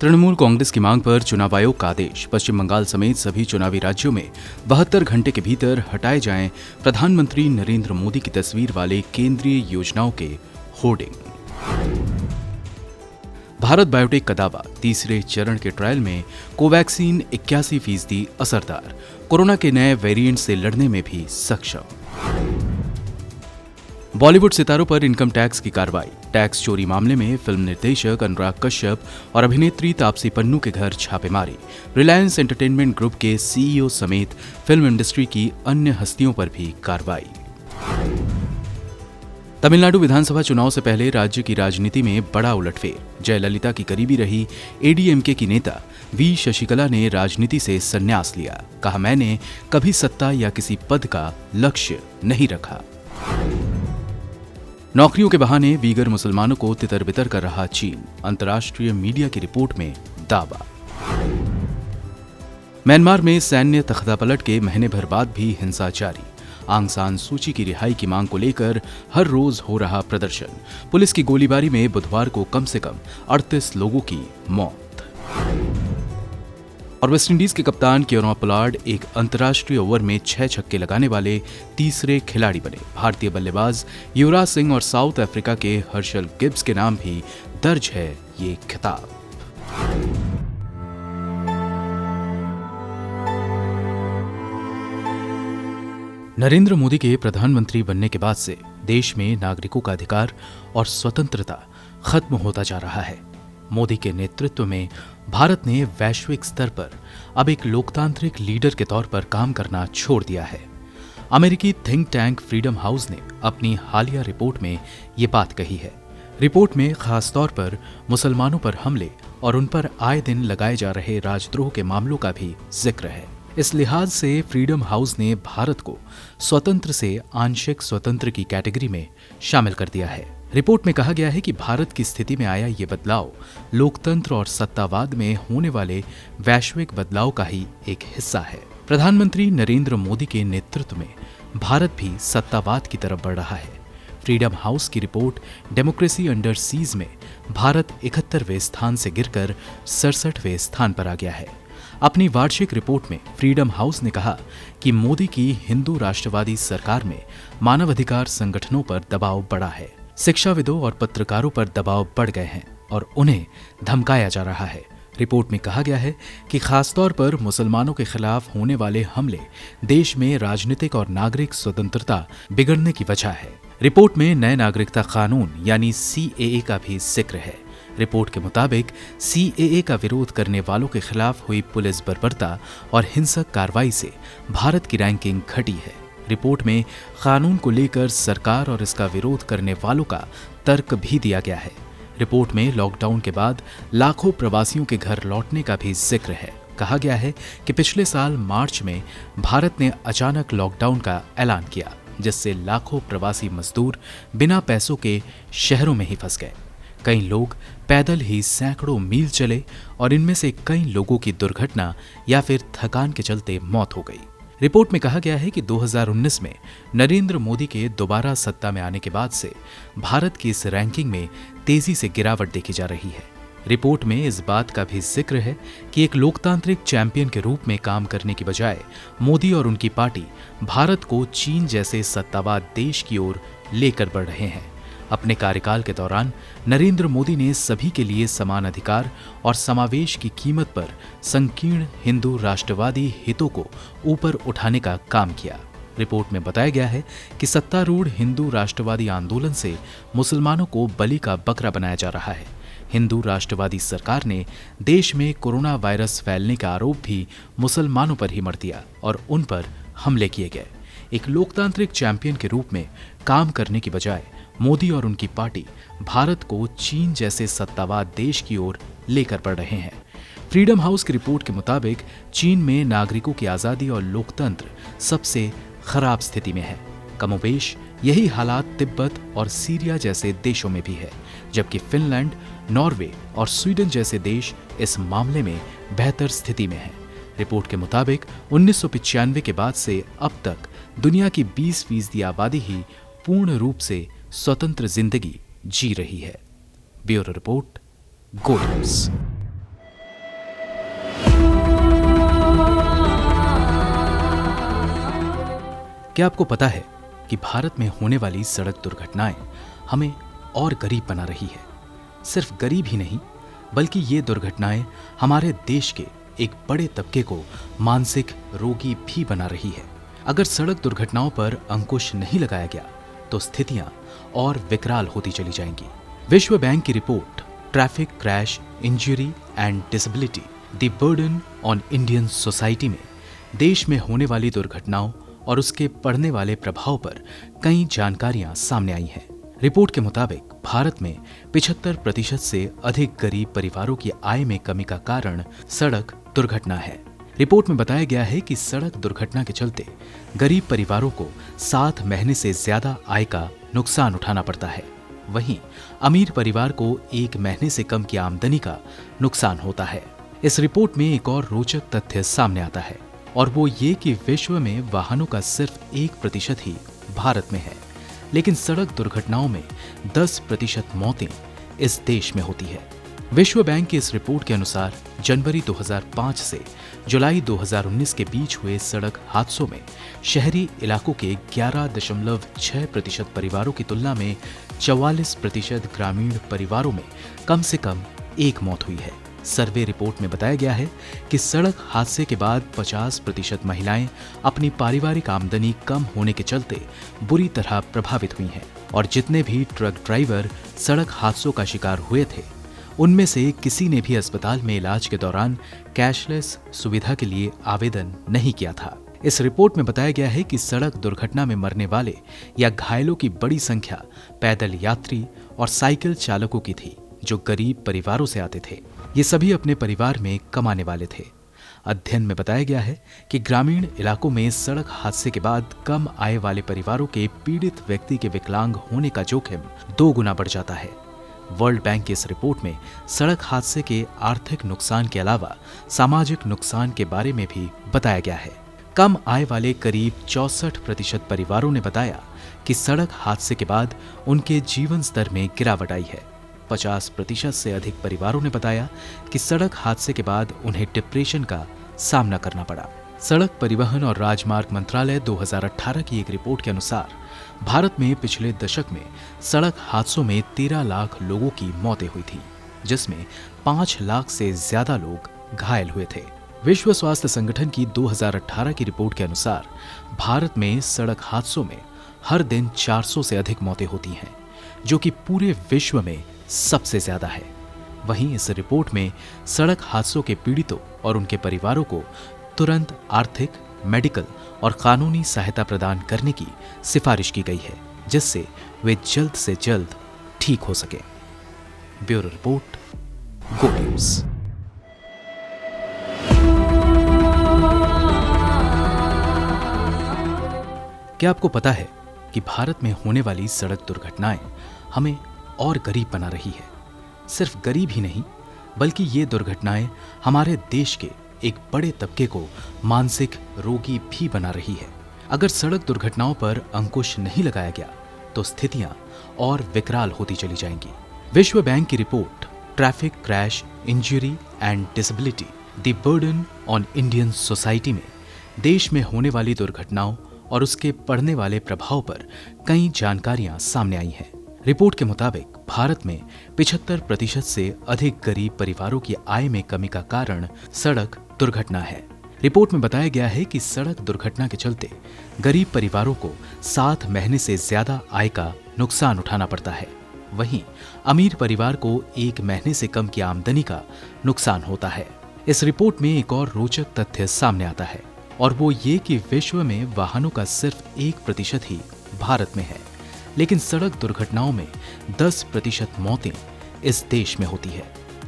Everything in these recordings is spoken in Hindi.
तृणमूल कांग्रेस की मांग पर चुनाव आयोग का आदेश। पश्चिम बंगाल समेत सभी चुनावी राज्यों में 72 घंटे के भीतर हटाए जाएं प्रधानमंत्री नरेंद्र मोदी की तस्वीर वाले केंद्रीय योजनाओं के होर्डिंग। भारत बायोटेक का दावा, तीसरे चरण के ट्रायल में कोवैक्सीन 81% असरदार, कोरोना के नए वेरिएंट से लड़ने में भी सक्षम। बॉलीवुड सितारों पर इनकम टैक्स की कार्रवाई। टैक्स चोरी मामले में फिल्म निर्देशक अनुराग कश्यप और अभिनेत्री तापसी पन्नू के घर छापेमारी। रिलायंस एंटरटेनमेंट ग्रुप के सीईओ समेत फिल्म इंडस्ट्री की अन्य हस्तियों पर भी कार्रवाई। तमिलनाडु विधानसभा चुनाव से पहले राज्य की राजनीति में बड़ा उलटफेर। जयललिता की करीबी रही एडीएमके की नेता वी शशिकला ने राजनीति से संन्यास लिया। कहा, मैंने कभी सत्ता या किसी पद का लक्ष्य नहीं रखा। नौकरियों के बहाने वीगर मुसलमानों को तितर बितर कर रहा चीन, अंतर्राष्ट्रीय मीडिया की रिपोर्ट में दावा। म्यांमार में सैन्य तख्तापलट के महीने भर बाद भी हिंसा जारी। आंग सान सूची की रिहाई की मांग को लेकर हर रोज हो रहा प्रदर्शन। पुलिस की गोलीबारी में बुधवार को कम से कम 38 लोगों की मौत। और वेस्टइंडीज के कप्तान कियोनो पोलार्ड एक अंतर्राष्ट्रीय ओवर में 6 छक्के लगाने वाले तीसरे खिलाड़ी बने। भारतीय बल्लेबाज युवराज सिंह और साउथ अफ्रीका के हर्षल गिब्स के नाम भी दर्ज है ये खिताब। नरेंद्र मोदी के प्रधानमंत्री बनने के बाद से देश में नागरिकों का अधिकार और स्वतंत्रता खत्म होता जा रहा है। मोदी के नेतृत्व में भारत ने वैश्विक स्तर पर अब एक लोकतांत्रिक लीडर के तौर पर काम करना छोड़ दिया है। अमेरिकी थिंक टैंक फ्रीडम हाउस ने अपनी हालिया रिपोर्ट में ये बात कही है। रिपोर्ट में खास तौर पर मुसलमानों पर हमले और उन पर आए दिन लगाए जा रहे राजद्रोह के मामलों का भी जिक्र है। इस लिहाज से फ्रीडम हाउस ने भारत को स्वतंत्र से आंशिक स्वतंत्र की कैटेगरी में शामिल कर दिया है। रिपोर्ट में कहा गया है कि भारत की स्थिति में आया ये बदलाव लोकतंत्र और सत्तावाद में होने वाले वैश्विक बदलाव का ही एक हिस्सा है। प्रधानमंत्री नरेंद्र मोदी के नेतृत्व में भारत भी सत्तावाद की तरफ बढ़ रहा है। फ्रीडम हाउस की रिपोर्ट डेमोक्रेसी अंडर सीज में भारत 71वें स्थान से गिरकर 67वें स्थान पर आ गया है। अपनी वार्षिक रिपोर्ट में फ्रीडम हाउस ने कहा कि मोदी की हिंदू राष्ट्रवादी सरकार में मानवाधिकार संगठनों पर दबाव बढ़ा है। शिक्षाविदों और पत्रकारों पर दबाव बढ़ गए हैं और उन्हें धमकाया जा रहा है। रिपोर्ट में कहा गया है कि खासतौर पर मुसलमानों के खिलाफ होने वाले हमले देश में राजनीतिक और नागरिक स्वतंत्रता बिगड़ने की वजह है। रिपोर्ट में नए नागरिकता कानून यानी सीएए का भी जिक्र है। रिपोर्ट के मुताबिक सीएए का विरोध करने वालों के खिलाफ हुई पुलिस बर्बरता और हिंसक कार्रवाई से भारत की रैंकिंग घटी है। रिपोर्ट में कानून को लेकर सरकार और इसका विरोध करने वालों का तर्क भी दिया गया है। रिपोर्ट में लॉकडाउन के बाद लाखों प्रवासियों के घर लौटने का भी जिक्र है। कहा गया है कि पिछले साल मार्च में भारत ने अचानक लॉकडाउन का ऐलान किया, जिससे लाखों प्रवासी मजदूर बिना पैसों के शहरों में ही फंस गए। कई लोग पैदल ही सैकड़ों मील चले और इनमें से कई लोगों की दुर्घटना या फिर थकान के चलते मौत हो गई। रिपोर्ट में कहा गया है कि 2019 में नरेंद्र मोदी के दोबारा सत्ता में आने के बाद से भारत की इस रैंकिंग में तेजी से गिरावट देखी जा रही है। रिपोर्ट में इस बात का भी जिक्र है कि एक लोकतांत्रिक चैंपियन के रूप में काम करने की बजाय मोदी और उनकी पार्टी भारत को चीन जैसे सत्तावाद देश की ओर लेकर बढ़ रहे हैं। अपने कार्यकाल के दौरान नरेंद्र मोदी ने सभी के लिए समान अधिकार और समावेश की कीमत पर संकीर्ण हिंदू राष्ट्रवादी हितों को ऊपर उठाने का काम किया। रिपोर्ट में बताया गया है कि सत्तारूढ़ हिंदू राष्ट्रवादी आंदोलन से मुसलमानों को बलि का बकरा बनाया जा रहा है। हिंदू राष्ट्रवादी सरकार ने देश में कोरोना वायरस फैलने का आरोप भी मुसलमानों पर ही मढ़ दिया और उन पर हमले किए गए। एक लोकतांत्रिक चैंपियन के रूप में काम करने की बजाय मोदी और उनकी पार्टी भारत को चीन जैसे सत्तावाद देश की ओर लेकर बढ़ रहे हैं। फ्रीडम हाउस की रिपोर्ट के मुताबिक चीन में नागरिकों की आजादी और लोकतंत्र सबसे खराब स्थिति में है। कमोबेश यही हालात तिब्बत और सीरिया जैसे देशों में भी है, जबकि फिनलैंड, नॉर्वे और स्वीडन जैसे देश इस मामले में बेहतर स्थिति में हैं। रिपोर्ट के मुताबिक 1995 के बाद से अब तक दुनिया की 20% आबादी ही पूर्ण रूप से स्वतंत्र जिंदगी जी रही है। ब्यूरो रिपोर्ट, गो न्यूज़। क्या आपको पता है कि भारत में होने वाली सड़क दुर्घटनाएं हमें और गरीब बना रही है। सिर्फ गरीब ही नहीं, बल्कि ये दुर्घटनाएं हमारे देश के एक बड़े तबके को मानसिक रोगी भी बना रही है। अगर सड़क दुर्घटनाओं पर अंकुश नहीं लगाया गया तो स्थितियां और विकराल होती चली जाएंगी। विश्व बैंक की report traffic crash injury and disability the burden on Indian society में देश में होने वाली दुर्घटनाओं और उसके पड़ने वाले प्रभाव पर कई जानकारियां सामने आई हैं। रिपोर्ट के मुताबिक भारत में 75% से अधिक गरीब परिवारों की आय में कमी का कारण सड़क दुर्घटना है। रिपोर्ट में बताया गया है कि सड़क दुर्घटना के चलते गरीब परिवारों को 7 महीने से ज्यादा आय का नुकसान उठाना पड़ता है। वहीं अमीर परिवार को 1 महीने से कम की आमदनी का नुकसान होता है। इस रिपोर्ट में एक और रोचक तथ्य सामने आता है और वो ये कि विश्व में वाहनों का सिर्फ 1% ही भारत में है, लेकिन सड़क दुर्घटनाओं में 10% मौतें इस देश में होती है। विश्व बैंक की इस रिपोर्ट के अनुसार जनवरी 2005 से जुलाई 2019 के बीच हुए सड़क हादसों में शहरी इलाकों के 11.6% परिवारों की तुलना में 44% ग्रामीण परिवारों में कम से कम एक मौत हुई है। सर्वे रिपोर्ट में बताया गया है कि सड़क हादसे के बाद 50% महिलाएं अपनी पारिवारिक आमदनी कम होने के चलते बुरी तरह प्रभावित हुई हैं और जितने भी ट्रक ड्राइवर सड़क हादसों का शिकार हुए थे उनमें से किसी ने भी अस्पताल में इलाज के दौरान कैशलेस सुविधा के लिए आवेदन नहीं किया था। इस रिपोर्ट में बताया गया है कि सड़क दुर्घटना में मरने वाले या घायलों की बड़ी संख्या पैदल यात्री और साइकिल चालकों की थी, जो गरीब परिवारों से आते थे। ये सभी अपने परिवार में कमाने वाले थे। अध्ययन में बताया गया है कि ग्रामीण इलाकों में सड़क हादसे के बाद कम आय वाले परिवारों के पीड़ित व्यक्ति के विकलांग होने का जोखिम 2 गुना बढ़ जाता है। वर्ल्ड बैंक की इस रिपोर्ट में सड़क हादसे के आर्थिक नुकसान के अलावा सामाजिक नुकसान के बारे में भी बताया गया है। कम आय वाले करीब 64% परिवारों ने बताया कि सड़क हादसे के बाद उनके जीवन स्तर में गिरावट आई है। 50% से अधिक परिवारों ने बताया कि सड़क हादसे के बाद उन्हें डिप्रेशन का सामना करना पड़ा। सड़क परिवहन और राजमार्ग मंत्रालय 2018 की एक रिपोर्ट के अनुसार भारत में पिछले दशक में सड़क हादसों में 13 लाख लोगों की मौतें हुई थी, जिसमें 5 लाख से ज्यादा लोग घायल हुए थे। विश्व स्वास्थ्य संगठन की 2018 की रिपोर्ट के अनुसार भारत में सड़क हादसों में हर दिन 400 से अधिक मौतें होती हैं, जो कि पूरे विश्व में सबसे ज्यादा है। वहीं इस रिपोर्ट में सड़क हादसों के पीड़ितों और उनके परिवारों को तुरंत आर्थिक, मेडिकल और कानूनी सहायता प्रदान करने की सिफारिश की गई है, जिससे वे जल्द से जल्द ठीक हो सके। ब्यूरो रिपोर्ट, गो न्यूज़। क्या आपको पता है कि भारत में होने वाली सड़क दुर्घटनाएं हमें और गरीब बना रही है? सिर्फ गरीब ही नहीं, बल्कि ये दुर्घटनाएं हमारे देश के एक बड़े तबके को मानसिक रोगी भी बना रही है। अगर सड़क दुर्घटनाओं पर अंकुश नहीं लगाया गया तो स्थितियां और विकराल होती चली जाएंगी। विश्व बैंक की report traffic crash injury and disability the burden on Indian society में देश में होने वाली दुर्घटनाओं और उसके पड़ने वाले प्रभाव पर कई जानकारियां सामने आई हैं। रिपोर्ट के मुताबिक भारत में 75% से अधिक गरीब परिवारों की आय में कमी का कारण सड़क दुर्घटना है। रिपोर्ट में बताया गया है कि सड़क दुर्घटना के चलते गरीब परिवारों को 7 महीने से ज्यादा आय का नुकसान उठाना पड़ता है। वहीं अमीर परिवार को 1 महीने से कम की आमदनी का नुकसान होता है। इस रिपोर्ट में एक और रोचक तथ्य सामने आता है और वो ये कि विश्व में वाहनों का सिर्फ 1% ही भारत में है, लेकिन सड़क दुर्घटनाओं में 10% मौतें इस देश में होती है।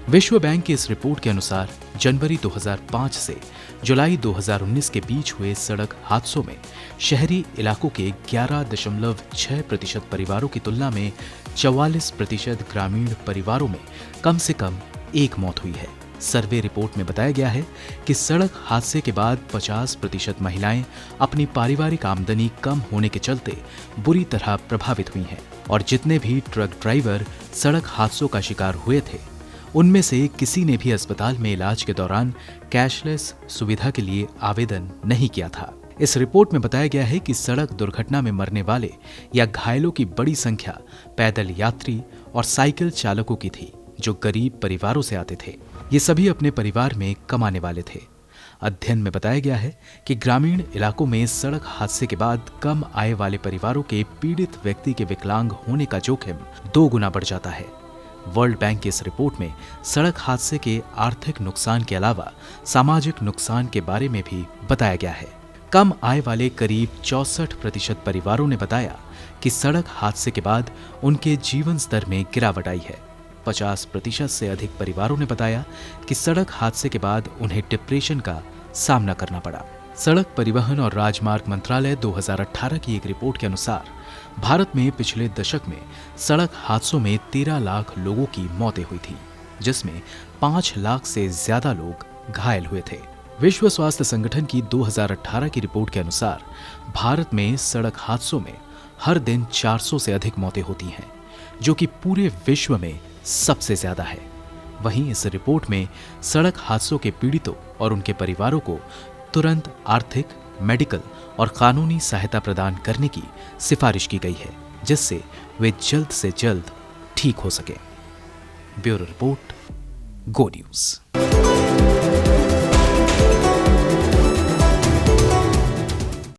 विश्व बैंक की इस रिपोर्ट के अनुसार जनवरी 2005 से जुलाई 2019 के बीच हुए सड़क हादसों में शहरी इलाकों के 11.6% परिवारों की तुलना में 44% ग्रामीण परिवारों में कम से कम एक मौत हुई है। सर्वे रिपोर्ट में बताया गया है कि सड़क हादसे के बाद 50% महिलाएं अपनी पारिवारिक आमदनी कम होने के चलते बुरी तरह प्रभावित हुई हैं और जितने भी ट्रक ड्राइवर सड़क हादसों का शिकार हुए थे उनमें से किसी ने भी अस्पताल में इलाज के दौरान कैशलेस सुविधा के लिए आवेदन नहीं किया था। इस रिपोर्ट में बताया गया है कि सड़क दुर्घटना में मरने वाले या घायलों की बड़ी संख्या पैदल यात्री और साइकिल चालकों की थी, जो गरीब परिवारों से आते थे। ये सभी अपने परिवार में कमाने वाले थे। अध्ययन में बताया गया है कि ग्रामीण इलाकों में सड़क हादसे के बाद कम आय वाले परिवारों के पीड़ित व्यक्ति के विकलांग होने का जोखिम 2 गुना बढ़ जाता है। वर्ल्ड बैंक की इस रिपोर्ट में सड़क हादसे के आर्थिक नुकसान के अलावा सामाजिक नुकसान के बारे में भी बताया गया है। कम आय वाले करीब 64% परिवारों ने बताया कि सड़क हादसे के बाद उनके जीवन स्तर में गिरावट आई है। 50% से अधिक परिवारों ने बताया कि सड़क हादसे के बाद उन्हें डिप्रेशन का सामना करना पड़ा। सड़क परिवहन और राजमार्ग मंत्रालय 2018 की एक रिपोर्ट के अनुसार भारत में पिछले दशक में सड़क हादसों में 13 लाख लोगों की मौतें हुई थी, जिसमें 5 लाख से ज्यादा लोग घायल हुए थे। विश्व स्वास्थ्य संगठन की 2018 की रिपोर्ट के अनुसार भारत में सड़क हादसों में हर दिन 400 से अधिक मौतें होती हैं, जो कि पूरे विश्व में सबसे ज्यादा है। वहीं इस रिपोर्ट में सड़क हादसों के पीड़ितों और उनके परिवारों को तुरंत आर्थिक, मेडिकल और कानूनी सहायता प्रदान करने की सिफारिश की गई है, जिससे वे जल्द से जल्द ठीक हो सके। ब्यूरो रिपोर्ट, गो न्यूज।